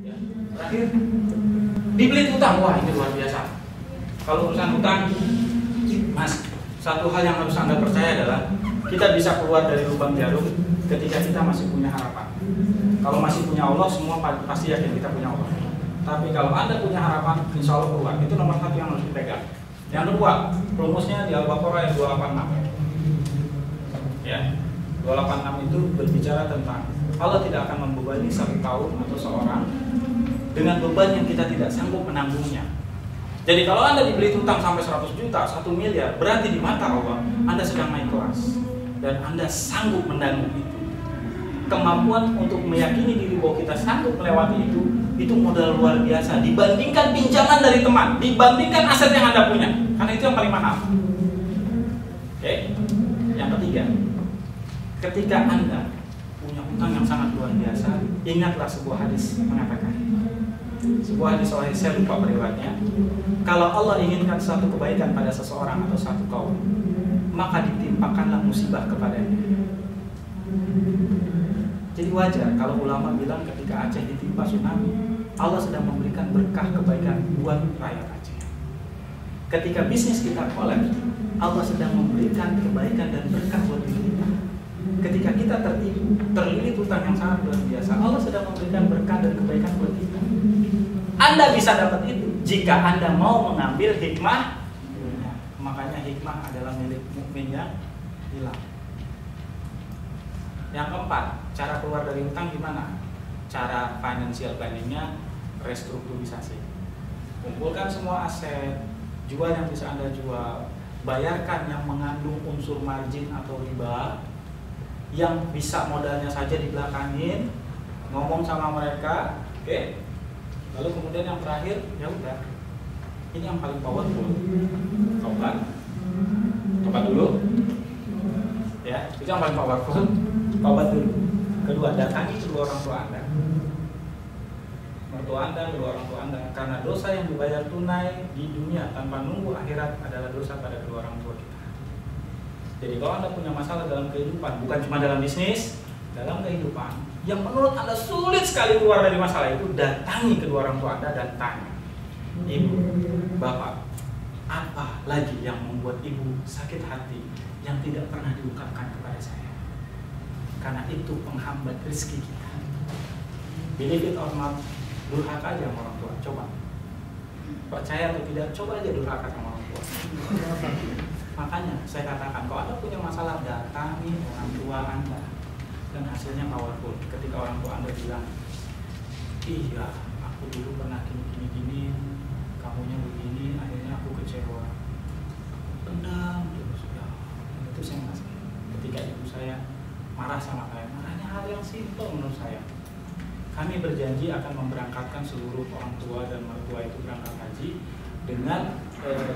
Ya. Terakhir, dibeli utang. Wah, ini luar biasa. Kalau urusan utang, Mas, satu hal yang harus Anda percaya adalah kita bisa keluar dari lubang jarum ketika kita masih punya harapan. Kalau masih punya Allah, semua pasti yakin kita punya Allah. Tapi kalau Anda punya harapan, insya Allah keluar. Itu nomor satu yang harus dipegang. Yang kedua, rumusnya di Al-Baqarah ayat 286. Ya, 286 itu berbicara tentang Allah tidak akan membebani satu kaum atau seorang dengan beban yang kita tidak sanggup menanggungnya. Jadi kalau Anda dibeli utang sampai 100 juta, 1 miliar, berarti di mata Allah Anda sedang naik kelas dan Anda sanggup menanggung itu. Kemampuan untuk meyakini diri bahwa kita sanggup melewati itu modal luar biasa dibandingkan pinjaman dari teman, dibandingkan aset yang Anda punya, karena itu yang paling mahal. Oke. Yang ketiga, ketika Anda punya utang yang sangat luar biasa, ingatlah sebuah hadis mengatakan, sebuah hadis saya lupa periwayatnya, kalau Allah inginkan suatu kebaikan pada seseorang atau satu kaum, maka ditimpakanlah musibah kepadanya. Jadi wajar kalau ulama bilang ketika Aceh ditimpa tsunami, Allah sedang memberikan berkah kebaikan buat rakyat Aceh. Ketika bisnis kita kolaps, Allah sedang memberikan kebaikan dan berkah buat diri kita. Ketika kita terlilit utang yang sangat luar biasa, Allah sedang memberikan berkah dan kebaikan buat kita. Anda bisa dapat itu jika Anda mau mengambil hikmah. Makanya hikmah adalah milik mukmin yang hilang. Yang keempat, cara keluar dari utang gimana? Cara financial planningnya restrukturisasi. Kumpulkan semua aset, jual yang bisa Anda jual, bayarkan yang mengandung unsur margin atau riba, yang bisa modalnya saja dibelakangin, ngomong sama mereka, oke? Lalu kemudian yang terakhir, ya udah, ini yang paling powerful, tobat dulu, ya, itu yang paling powerful. Tobat dulu. Kedua, datangi kedua orang tua Anda. Mertua Anda, kedua orang tua Anda. Karena dosa yang dibayar tunai di dunia tanpa nunggu akhirat adalah dosa pada kedua orang tua kita. Jadi kalau Anda punya masalah dalam kehidupan, bukan cuma dalam bisnis, dalam kehidupan, yang menurut Anda sulit sekali keluar dari masalah itu, datangi kedua orang tua Anda dan tanya, Ibu, Bapak, apa lagi yang membuat Ibu sakit hati yang tidak pernah diungkapkan kepada saya? Karena itu penghambat rezeki kita. Believe it or not, durhaka aja sama orang tua. Coba. Percaya atau tidak, coba aja durhaka sama orang tua. Makanya saya katakan, kalau Anda punya masalah, datangi orang tua Anda. Dan hasilnya powerful. Ketika orang tua Anda bilang, iya, aku dulu pernah gini-gini, kamunya begini, akhirnya aku kecewa. Pendam terus, ya. Itu saya ngerasa. Ketika ibu saya marah sama saya, marahnya hal yang simpel menurut saya. Kami berjanji akan memberangkatkan seluruh orang tua dan mertua itu berangkat haji dengan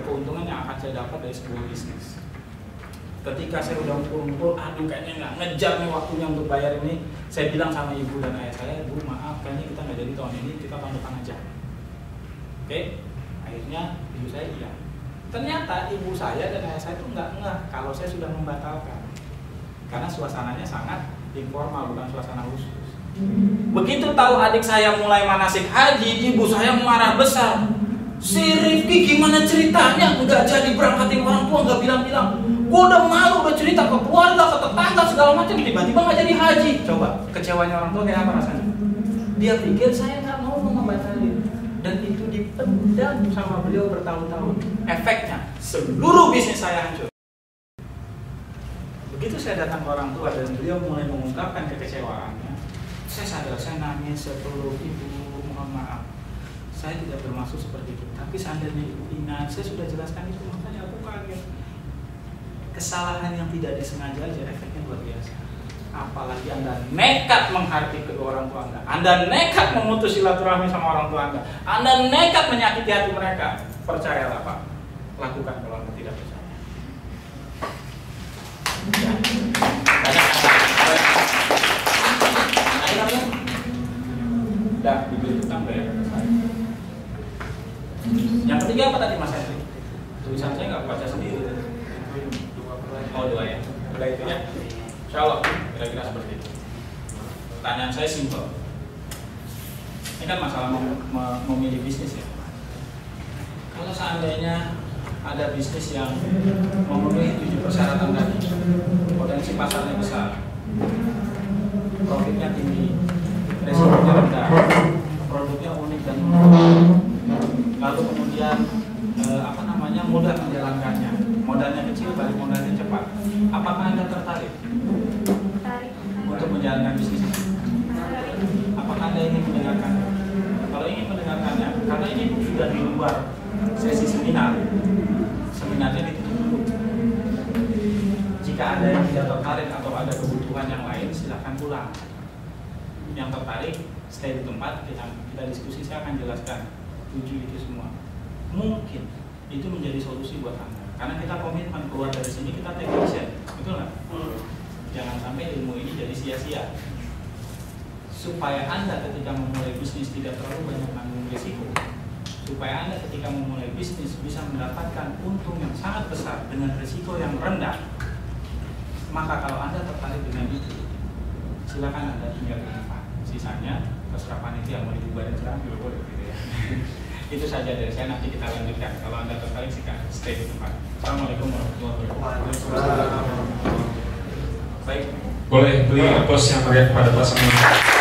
keuntungan yang akan saya dapat dari sebuah bisnis. Ketika saya udah ngumpul, aduh kayaknya nggak ngejar nih waktunya untuk bayar ini, saya bilang sama ibu dan ayah saya, Bu maaf, kayaknya kita nggak jadi tahun ini, kita tahun depan aja. Oke? Akhirnya ibu saya iya. Ternyata ibu saya dan ayah saya itu nggak kalau saya sudah membatalkan. Karena suasananya sangat informal, bukan suasana khusus. Begitu tahu adik saya mulai manasik haji, ibu saya marah besar. Si Rifki gimana ceritanya? Udah jadi berangkatin orang tua, nggak bilang-bilang. Gue udah malu, udah cerita ke keluarga, ke tetangga, segala macam. Tiba-tiba nggak jadi haji. Coba, kecewanya orang tua kayak apa rasanya? Dia pikir saya nggak mau membatalin. Dan itu dipendam sama beliau bertahun-tahun. Efeknya, seluruh bisnis saya hancur. Begitu saya datang ke orang tua dan beliau mulai mengungkapkan kekecewaannya, saya sadar, saya nangis, saya peluk, Ibu, mohon maaf, saya tidak bermaksud seperti itu. Tapi seandainya Ibu ingat, saya sudah jelaskan itu, makanya aku kaget. Kesalahan yang tidak disengaja aja efeknya luar biasa. Apalagi Anda nekat menghardik kedua orang tua Anda nekat memutus silaturahmi sama orang tua Anda nekat menyakiti hati mereka. Percayalah Pak, lakukan kalau Anda tidak percaya. Dah dibeli utang bayar selesai. Yang ketiga apa tadi Mas Henry? Tulisan saya nggak baca sendiri. Oh dua ya. Udah itu ya. Insya Allah kira-kira seperti itu. Pertanyaan saya simpel. Ini kan masalah memilih bisnis ya. Kalau seandainya ada bisnis yang memenuhi 7 persyaratan tadi, potensi pasarnya besar, profitnya tinggi, resikonya rendah, produknya unik dan lalu kemudian mudah menjalankannya, modalnya kecil, balik modalnya cepat, apakah Anda tertarik untuk menjalankan bisnis ini? Apakah Anda ingin mendengarkan? Kalau ingin mendengarkannya, karena ini sudah di luar sesi seminar, seminarnya ditutup dulu. Jika ada yang tidak tertarik atau ada kebutuhan yang lain, silahkan pulang. Yang tertarik, stay di tempat, kita diskusi, saya akan jelaskan 7 itu semua. Mungkin itu menjadi solusi buat Anda, karena kita komitmen keluar dari sini, kita take action, betul nggak? Jangan sampai ilmu ini jadi sia-sia. Supaya Anda ketika memulai bisnis tidak terlalu banyak tanggung risiko, supaya Anda ketika memulai bisnis bisa mendapatkan untung yang sangat besar dengan risiko yang rendah, maka kalau Anda tertarik dengan itu, silakan Anda tinggal di tempat. Sisanya terserah panitia mau dibubarin sekarang juga boleh gitu ya. Itu saja dari saya, nanti kita lanjutkan. Kalau Anda tertarik, silakan stay di tempat. Assalamualaikum warahmatullahi wabarakatuh. Baik. Boleh beri aplaus yang meriah kepada pasangan.